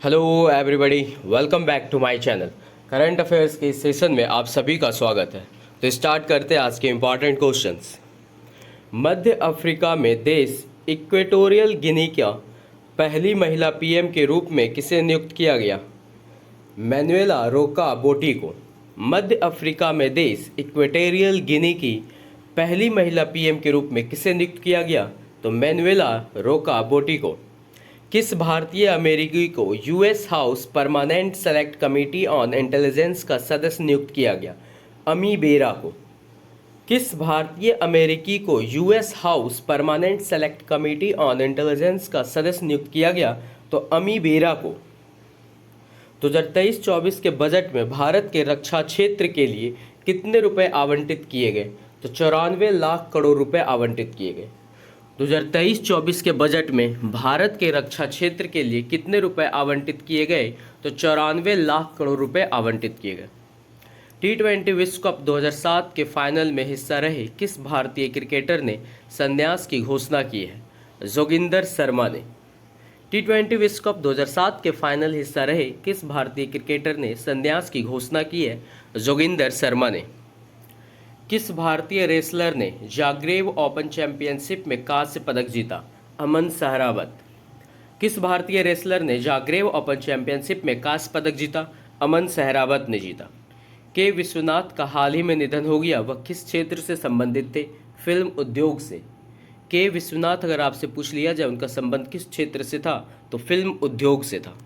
Hello everybody, welcome back to my channel. Current affairs के इस session में आप सभी का स्वागत है। तो स्टार्ट करते हैं आज के इम्पॉर्टेंट क्वेश्चंस। मध्य अफ्रीका में देश इक्वेटोरियल गिनी का पहली महिला पीएम के रूप में किसे नियुक्त किया गया? मैनुएला रोका बोटी को। मध्य अफ्रीका में देश इक्वेटोरियल गिनी की पहली महिला पीएम के रूप में किसे नियुक्त किया गया? तो मैनुएला रोका बोटी को। किस भारतीय अमेरिकी को US house permanent select committee on intelligence का सदस्य नियुक्त किया गया? अमी बेरा को। किस भारतीय अमेरिकी को US house permanent select committee on intelligence का सदस्य नियुक्त किया गया? तो अमी बेरा को। 2023-24 के बजट में भारत के रक्षा क्षेत्र के लिए कितने रुपए आवंटित किए गए? तो 94 लाख करोड़ रुपए आवंटित किए गए। 2023-24 के बजट में भारत के रक्षा क्षेत्र के लिए कितने रुपए आवंटित किए गए? तो 94 लाख करोड़ रुपए आवंटित किए गए। T20 विश्व कप 2007 के फाइनल में हिस्सा रहे किस भारतीय क्रिकेटर ने संन्यास की घोषणा की है? जोगिंदर शर्मा ने। T20 विश्व कप 2007 के फाइनल हिस्सा रहे किस भारतीय क्रिकेटर ने संन्यास की घोषणा की है? जोगिंदर शर्मा ने। किस भारतीय रेसलर ने जाग्रेब ओपन चैंपियनशिप में कांस्य पदक जीता? अमन सहरावत। किस भारतीय रेसलर ने जाग्रेब ओपन चैंपियनशिप में कांस्य पदक जीता? अमन सहरावत ने जीता। के विश्वनाथ का हाल ही में निधन हो गया, वह किस क्षेत्र से संबंधित थे? फिल्म उद्योग से। के विश्वनाथ अगर आपसे पूछ लिया जाए उनका संबंध किस क्षेत्र से था? तो फिल्म उद्योग से था।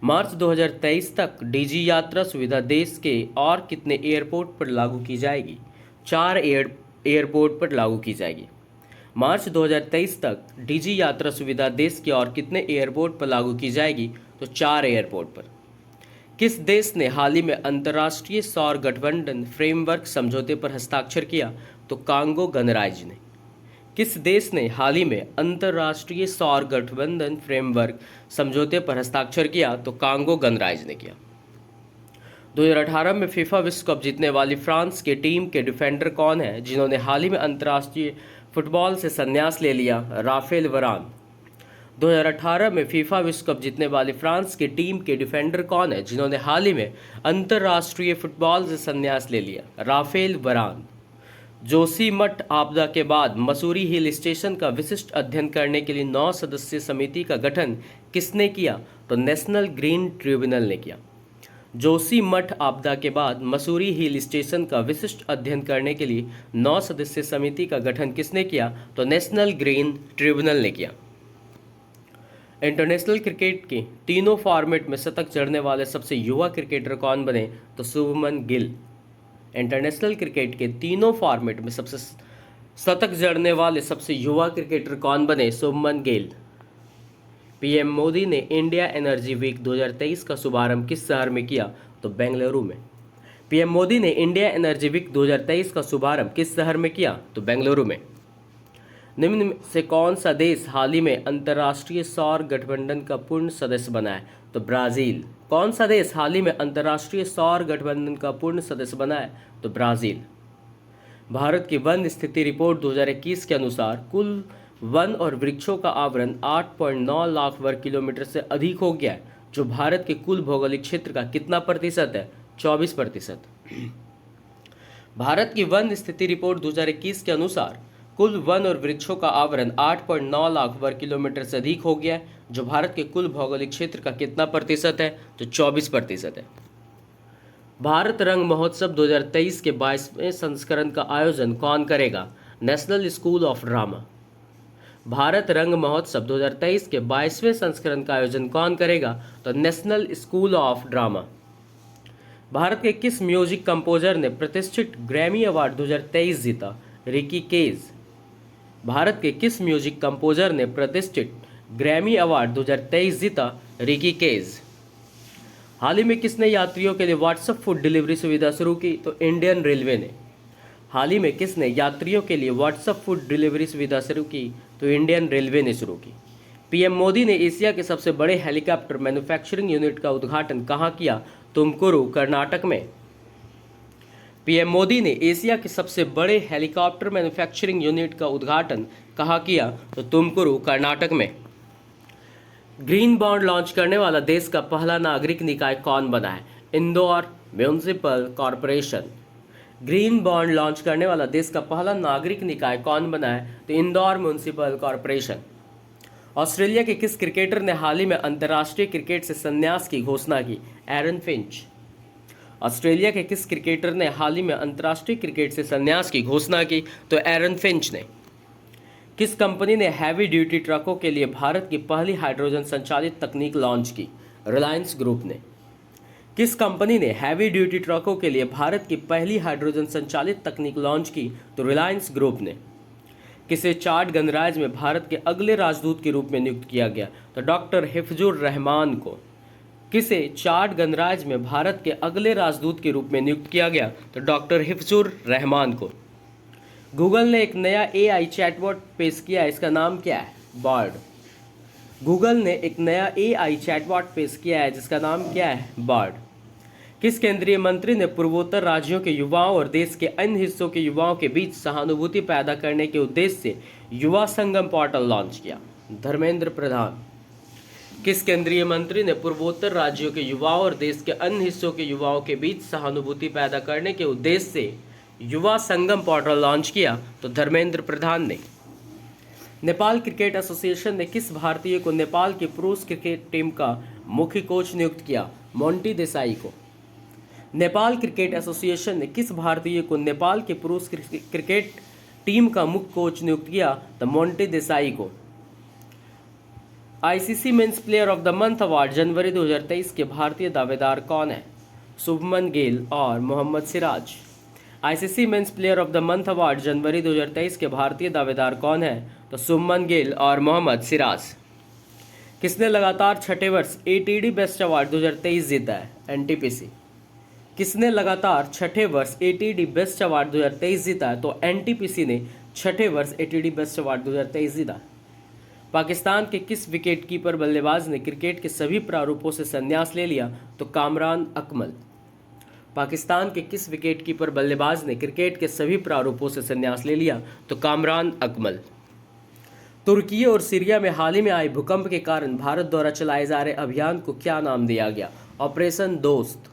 मार्च 2023 तक डीजी यात्रा सुविधा देश के और कितने एयरपोर्ट पर लागू की जाएगी? 4 एयरपोर्ट पर लागू की जाएगी। मार्च 2023 तक डीजी यात्रा सुविधा देश के और कितने एयरपोर्ट पर लागू की जाएगी? तो 4 एयरपोर्ट पर। किस देश ने हाल ही में अंतर्राष्ट्रीय सौर गठबंधन फ्रेमवर्क समझौते पर हस्ताक्षर किया? तो कांगो गणराज्य ने। किस देश ने हाल ही में अंतर्राष्ट्रीय सौर गठबंधन फ्रेमवर्क समझौते पर हस्ताक्षर किया? तो कांगो गणराज्य ने किया। 2018 में फीफा विश्व कप जीतने वाली फ्रांस के टीम के डिफेंडर कौन है जिन्होंने हाल ही में अंतर्राष्ट्रीय फुटबॉल से संन्यास ले लिया? राफेल वरान। 2018 में फीफा विश्व कप जीतने वाली फ्रांस की टीम के डिफेंडर कौन है जिन्होंने हाल ही में अंतर्राष्ट्रीय फुटबॉल से संन्यास ले लिया? राफेल वरान। जोशीमठ आपदा के बाद मसूरी हिल स्टेशन का विशिष्ट अध्ययन करने के लिए 9 सदस्यीय समिति का गठन किसने किया? तो नेशनल ग्रीन ट्रिब्यूनल ने किया। जोशीमठ आपदा के बाद मसूरी हिल स्टेशन का विशिष्ट अध्ययन करने के लिए 9 सदस्यीय समिति का गठन किसने किया? तो नेशनल ग्रीन ट्रिब्यूनल ने किया। इंटरनेशनल क्रिकेट के तीनों फॉर्मेट में शतक जड़ने वाले सबसे युवा क्रिकेटर कौन बने? तो शुभमन गिल। इंटरनेशनल क्रिकेट के तीनों फॉर्मेट में सबसे शतक जड़ने वाले सबसे युवा क्रिकेटर कौन बने? शुभमन गिल। पीएम मोदी ने इंडिया एनर्जी वीक 2023 का शुभारंभ किस शहर में किया? तो बेंगलुरु में। पीएम मोदी ने इंडिया एनर्जी वीक 2023 का शुभारंभ किस शहर में किया? तो बेंगलुरु में। निम्न में से कौन सा देश हाल ही में अंतर्राष्ट्रीय सौर गठबंधन का पूर्ण सदस्य बना है? तो ब्राजील। कौन सा देश हाल ही में अंतर्राष्ट्रीय सौर गठबंधन का पूर्ण सदस्य बना है? तो ब्राजील। भारत की वन स्थिति रिपोर्ट 2021 के अनुसार कुल वन और वृक्षों का आवरण 8.9 लाख वर्ग किलोमीटर से अधिक हो गया है, जो भारत के कुल भौगोलिक क्षेत्र का कितना प्रतिशत है? 24%। भारत की वन स्थिति रिपोर्ट 2021 के अनुसार कुल वन और वृक्षों का आवरण 8.9 लाख वर्ग किलोमीटर से अधिक हो गया है, जो भारत के कुल भौगोलिक क्षेत्र का कितना प्रतिशत है? तो 24% है। भारत रंग महोत्सव 2023 के 22वें संस्करण का आयोजन कौन करेगा? National school of drama. Bharat रंग महोत्सव 2023 के 22वें संस्करण का आयोजन कौन करेगा? तो national school of drama. Bharat के किस म्यूजिक कंपोजर ने प्रतिष्ठित ग्रैमी अवार्ड 2023 जीता? Ricky cage. भारत के किस म्यूजिक कंपोजर ने प्रतिष्ठित ग्रैमी अवार्ड 2023 जीता? Ricky cage. हाल ही में किसने यात्रियों के लिए व्हाट्सएप फूड डिलीवरी सुविधा शुरू की? तो इंडियन रेलवे ने। हाल ही में किसने यात्रियों के लिए व्हाट्सएप फूड डिलीवरी सुविधा शुरू की? तो इंडियन रेलवे ने शुरू की। पीएम मोदी ने एशिया के सबसे बड़े हेलीकॉप्टर मैन्युफैक्चरिंग यूनिट का उद्घाटन कहाँ किया? तुमकुरू, कर्नाटक में। पीएम मोदी ने एशिया के सबसे बड़े हेलीकॉप्टर मैन्युफैक्चरिंग यूनिट का उद्घाटन कहाँ किया? तो तुमकुरू, कर्नाटक में। ग्रीन बॉन्ड लॉन्च करने वाला देश का पहला नागरिक निकाय कौन बना है? Indore municipal corporation. Green bond launch करने वाला देश का पहला नागरिक निकाय कौन बना है? तो इंदौर म्यूनिसिपल कॉरपोरेशन। ऑस्ट्रेलिया के किस क्रिकेटर ने हाल ही में अंतर्राष्ट्रीय क्रिकेट से संन्यास की घोषणा की? Aaron Finch. ऑस्ट्रेलिया के किस क्रिकेटर ने हाल ही में अंतर्राष्ट्रीय क्रिकेट से संन्यास की घोषणा की? तो एरन फिंच ने। किस कंपनी ने हैवी ड्यूटी ट्रकों के लिए भारत की पहली हाइड्रोजन संचालित तकनीक लॉन्च की? रिलायंस ग्रुप ने। किस कंपनी ने हैवी ड्यूटी ट्रकों के लिए भारत की पहली हाइड्रोजन संचालित तकनीक लॉन्च की? तो रिलायंस ग्रुप ने। किसे चाड गणराज्य में भारत के अगले राजदूत के रूप में नियुक्त किया गया? तो डॉक्टर हिफ्जुर रहमान को। किसे चाड गणराज्य में भारत के अगले राजदूत के रूप में नियुक्त किया गया? तो डॉक्टर हिफ्जुर रहमान को। गूगल ने एक नया एआई चैटबॉट पेश किया है, इसका नाम क्या है? बार्ड। गूगल ने एक नया एआई चैटबॉट पेश किया है जिसका नाम क्या है? बार्ड। किस केंद्रीय मंत्री ने पूर्वोत्तर राज्यों के युवाओं और देश के अन्य हिस्सों के युवाओं के बीच सहानुभूति पैदा करने के उद्देश्य से युवा संगम पोर्टल लॉन्च किया? धर्मेंद्र प्रधान। किस केंद्रीय मंत्री ने पूर्वोत्तर राज्यों के युवाओं और देश के अन्य हिस्सों के युवाओं के बीच सहानुभूति पैदा करने के उद्देश्य से युवा संगम पोर्टल लॉन्च किया? तो धर्मेंद्र प्रधान ने। नेपाल क्रिकेट एसोसिएशन ने किस भारतीय को नेपाल की पुरुष क्रिकेट टीम का मुख्य कोच नियुक्त किया? मोंटी देसाई को। नेपाल क्रिकेट एसोसिएशन ने किस भारतीय को नेपाल के पुरुष क्रिकेट टीम का मुख्य कोच नियुक्त किया? तो मोंटी देसाई को। ICC men's player of the month award जनवरी 2023 के भारतीय दावेदार कौन है? शुभमन गिल और Mohammed Siraj. ICC men's player of the month award जनवरी 2023 के भारतीय दावेदार कौन है? तो शुभमन गिल और मोहम्मद सिराज। किसने लगातार छठे वर्ष एटीडी बेस्ट अवार्ड 2023 जीता है? एनटीपीसी। किसने लगातार छठे वर्ष एटीडी बेस्ट अवार्ड 2023 जीता है? तो एनटीपीसी ने छठे वर्ष एटीडी बेस्ट अवार्ड 2023 जीता। पाकिस्तान के किस विकेट कीपर बल्लेबाज ने क्रिकेट के सभी प्रारूपों से संन्यास ले लिया? तो कामरान अकमल। पाकिस्तान के किस विकेट कीपर बल्लेबाज ने क्रिकेट के सभी प्रारूपों से संन्यास ले लिया? तो कामरान अकमल। तुर्की और सीरिया में हाल ही में आए भूकंप के कारण भारत द्वारा चलाए जा रहे अभियान को क्या नाम दिया गया? ऑपरेशन दोस्त।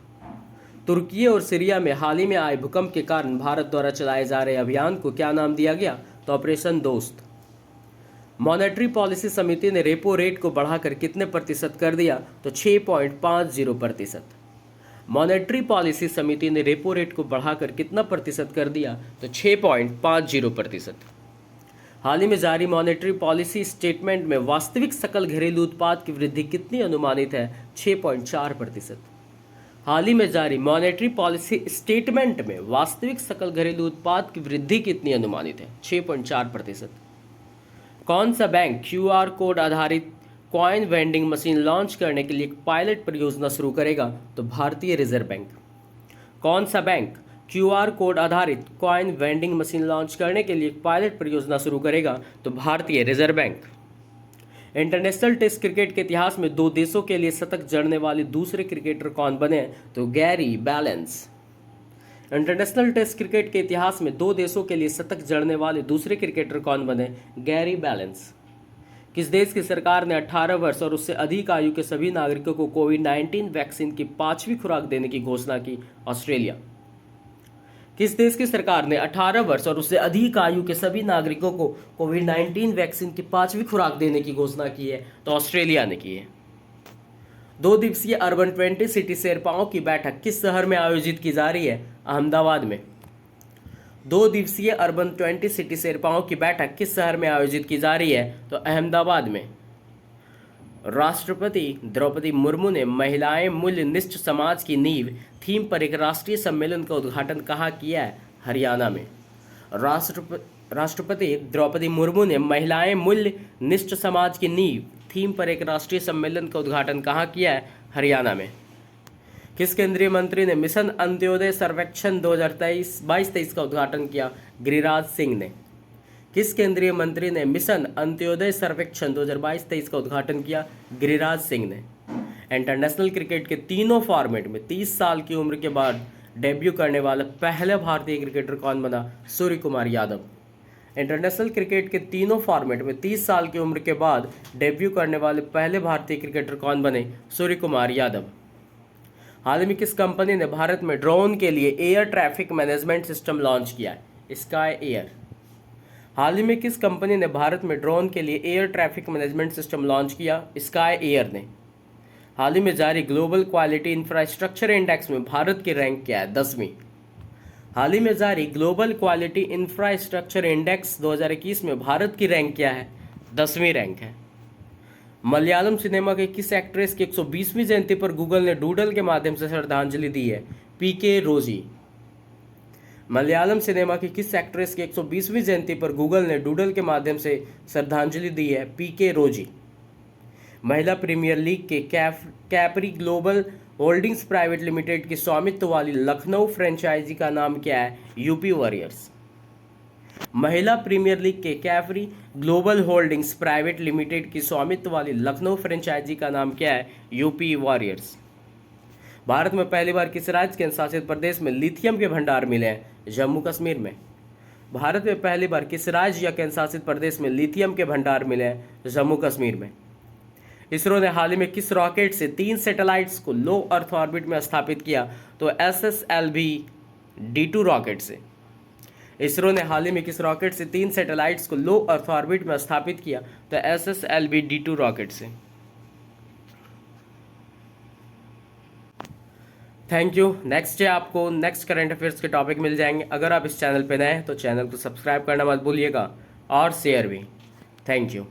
तुर्की और सीरिया में हाल ही में आए भूकंप के कारण भारत द्वारा चलाए जा रहे अभियान को क्या नाम दिया गया? तो ऑपरेशन दोस्त। मॉनेटरी पॉलिसी समिति ने रेपो रेट को बढ़ाकर कितने प्रतिशत कर दिया? तो 6.50%। मॉनेटरी पॉलिसी समिति ने रेपो रेट को बढ़ाकर कितना प्रतिशत कर दिया? तो 6.50%। हाल ही में जारी मॉनेटरी पॉलिसी स्टेटमेंट में वास्तविक सकल घरेलू उत्पाद की वृद्धि कितनी अनुमानित है? 6.4%। हाल ही में जारी मॉनेटरी पॉलिसी स्टेटमेंट में वास्तविक सकल घरेलू उत्पाद की वृद्धि कितनी अनुमानित है? 6.4%। कौन सा बैंक क्यूआर कोड आधारित कॉइन वेंडिंग मशीन लॉन्च करने के लिए एक पायलट परियोजना शुरू करेगा? तो भारतीय रिजर्व बैंक। कौन सा बैंक क्यूआर कोड आधारित कॉइन वेंडिंग मशीन लॉन्च करने के लिए एक पायलट परियोजना शुरू करेगा? तो Bharatiya Reserve Bank. International test cricket के इतिहास में 2 देशों के लिए शतक जड़ने वाले दूसरे क्रिकेटर कौन बने? तो Gary Ballance. International test cricket के इतिहास में 2 देशों के लिए शतक जड़ने वाले दूसरे क्रिकेटर कौन बने? Gary balance. किस देश की सरकार ने 18 वर्ष और उससे अधिक आयु के सभी नागरिकों को कोविड-19 वैक्सीन की 5वीं खुराक देने की घोषणा की? ऑस्ट्रेलिया। किस देश की सरकार ने 18 वर्ष और उससे अधिक आयु के सभी नागरिकों को कोविड-19 वैक्सीन की 5वीं खुराक देने की घोषणा की है? तो ऑस्ट्रेलिया ने की है। 2 दिवसीय अर्बन 20 सिटी शेरपाओं की बैठक किस शहर में आयोजित की जा रही है? अहमदाबाद में। 2 दिवसीय अर्बन 20 सिटी शेरपाओं की बैठक किस शहर में आयोजित की जा रही है? तो अहमदाबाद में। राष्ट्रपति द्रौपदी मुर्मू ने महिलाएं मूल्यनिष्ठ समाज की नींव थीम पर एक राष्ट्रीय सम्मेलन का उद्घाटन कहाँ किया है? हरियाणा में। राष्ट्रपति द्रौपदी मुर्मू ने महिलाएं मूल्यनिष्ठ समाज की नींव थीम पर एक राष्ट्रीय सम्मेलन का उद्घाटन कहाँ किया है? हरियाणा में। किस केंद्रीय मंत्री ने मिशन अंत्योदय सर्वेक्षण 2022-23 का उद्घाटन किया? गिरिराज सिंह ने। किस केंद्रीय मंत्री ने मिशन अंत्योदय सर्वेक्षण 2022-23 का उद्घाटन किया? गिरिराज सिंह ने। इंटरनेशनल क्रिकेट के तीनों फॉर्मेट में 30 साल की उम्र के बाद डेब्यू करने वाला पहला भारतीय क्रिकेटर कौन बना? सूर्य कुमार यादव। इंटरनेशनल क्रिकेट के तीनों फॉर्मेट में 30 साल की उम्र के बाद डेब्यू करने वाले पहले भारतीय क्रिकेटर कौन बने? सूर्य कुमार यादव। हाल ही में किस कंपनी ने भारत में ड्रोन के लिए air traffic management system launch किया है? Sky air. हाल ही में किस कंपनी ने भारत में ड्रोन के लिए air traffic management system launch किया? स्काई एयर ने। हाल ही में जारी ग्लोबल क्वालिटी इंफ्रास्ट्रक्चर इंडेक्स में भारत की रैंक क्या है? 10वीं। हाल ही में जारी ग्लोबल क्वालिटी इंफ्रास्ट्रक्चर इंडेक्स 2021 में भारत की रैंक क्या है? 10वीं रैंक है। मलयालम सिनेमा के किस एक्ट्रेस की 120वीं जयंती पर गूगल ने डूडल के माध्यम से श्रद्धांजलि दी है? पीके रोजी। मलयालम सिनेमा की किस एक्ट्रेस की 120वीं जयंती पर गूगल ने डूडल के माध्यम से श्रद्धांजलि दी है? पीके रोजी। महिला प्रीमियर लीग के capri global holdings private limited की स्वामित्व वाली लखनऊ फ्रेंचाइजी का नाम क्या है? UP warriors. महिला प्रीमियर लीग के capri global holdings private limited की स्वामित्व वाली लखनऊ फ्रेंचाइजी का नाम क्या है? UP warriors. भारत में पहली बार किस राज्य केंद्र शासित प्रदेश में लिथियम के भंडार मिले हैं? जम्मू कश्मीर में। भारत में पहली बार किस राज्य या केंद्र शासित प्रदेश में लिथियम के भंडार मिले हैं? जम्मू कश्मीर में। इसरो ने हाल ही में किस रॉकेट से 3 सैटेलाइट्स को लो अर्थ ऑर्बिट में स्थापित किया? तो SSLV-D2 रॉकेट से। इसरो ने हाल ही में किस रॉकेट से 3 सैटेलाइट्स को लो अर्थ ऑर्बिट में स्थापित किया? तो SSLV-D2 रॉकेट से। Thank you. नेक्स्ट है आपको नेक्स्ट करंट अफेयर्स के टॉपिक मिल जाएंगे। अगर आप इस चैनल पर नए हैं तो चैनल को सब्सक्राइब करना मत भूलिएगा और शेयर भी। Thank you.